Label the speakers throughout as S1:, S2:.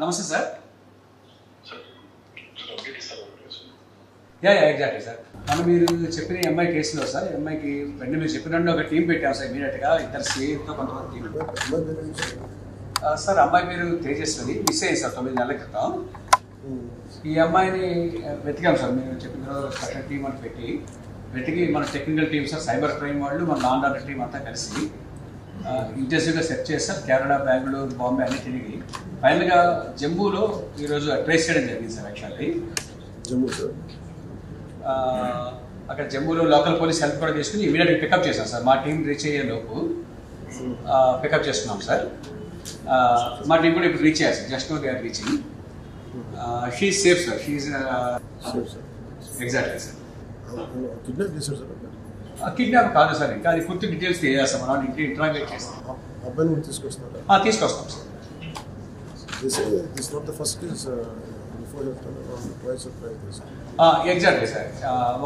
S1: నమస్తే sir. Yeah exactly sir. మనం మీరు చెప్పిన ఎంఐ కేసులో సార్, ఎంఐకి వెంటనే మీరు చెప్పినట్టు ఒక టీం పెట్టాం సార్. ఇమీడియట్గా ఇద్దరు సిఐతో కొంతమంది టీం సార్. అమ్మాయి మీరు తేజస్వని మిస్ అయ్యింది సార్ 9 నెలల క్రితం. ఈ అమ్మాయిని వెతికాం సార్. మీరు చెప్పిన స్పెషల్ టీం అని వెతికి మన technical team sir, cyber crime వాళ్ళు, మన లా అండ్ ఆర్డర్ టీం అంతా కలిసి ఇంటెన్సివ్గా సెర్చ్ చేస్తారు. కేరళ, బెంగళూరు, బాంబే అన్ని తిరిగి ఫైనల్గా జమ్మూలో ఈరోజు ట్రేస్ చేయడం జరిగింది సార్. యాక్చువల్లీ
S2: జమ్మూ సార్,
S1: అక్కడ జమ్మూలో లోకల్ పోలీస్ హెల్ప్ కూడా తీసుకుని ఇమీడియట్గా పికప్ చేశాం సార్. మా టీం రీచ్ అయ్యే లోపు పికప్ చేసుకున్నాం సార్. మా టీం కూడా ఇప్పుడు రీచ్ అయ్యారు sir. Just know they are reaching. She safe sir. She exactly sir.
S2: Kidnap చేశారు సార్.
S1: కిడ్నాప్ కాదు సార్, ఇంకా అది పూర్తి డీటెయిల్స్ తెలియజేస్తాం. మనం ఇంటి ఇంటరాగేట్ చేస్తాం.
S2: అబ్బాయిని కూడా తీసుకొస్తున్నారా?
S1: తీసుకొస్తాం sir.
S2: This not the first case, before twice or thrice.
S1: Exactly sir.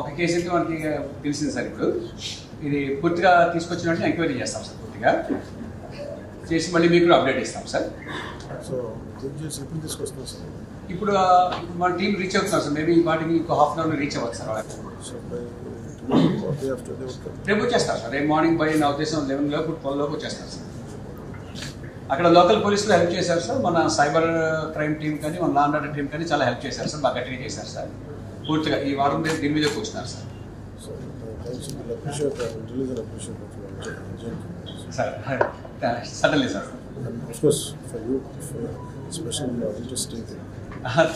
S1: ఒక కేసు అయితే మనకి తెలిసింది సార్. ఇప్పుడు ఇది పూర్తిగా తీసుకొచ్చినట్టు ఎంక్వైరీ చేస్తాం సార్. పూర్తిగా చేసి మళ్ళీ మీకు కూడా అప్డేట్ ఇస్తాం సార్.
S2: సో ఎప్పుడు తీసుకొస్తున్నాం సార్?
S1: ఇప్పుడు మన టీం రీచ్ అవుతున్నాం సార్. మేబీ వాటికి ఇంకో హాఫ్ అన్ అవర్ రీచ్ అవ్వచ్చు సార్. రేపు వచ్చేస్తారు సార్. రేపు మార్నింగ్ బై నా ఉద్దేశం 11 లోపు 12 లోపు వచ్చేస్తారు సార్. అక్కడ లోకల్ పోలీసులు హెల్ప్ చేశారు సార్. మన సైబర్ క్రైమ్ టీం కానీ, మన లా అండ్ ఆర్డర్ టీం కానీ చాలా హెల్ప్ చేశారు సార్. బాగా గట్టిగా చేశారు సార్. పూర్తిగా ఈ వారం దీని మీద కూర్చున్నారు sir. Sir suddenly sir.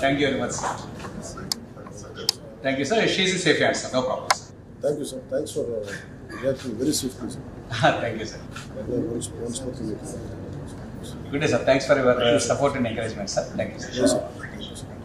S1: Thank you very much sir. Thank you sir. She in safe hands sir. No problem sir.
S2: Thank you, sir. Thanks for reacting very swiftly, sir.
S1: Thank you, sir. Good day, sir. Thanks for your support and encouragement, sir. Thank you, sir.
S2: Yes, sir. Thank you, sir.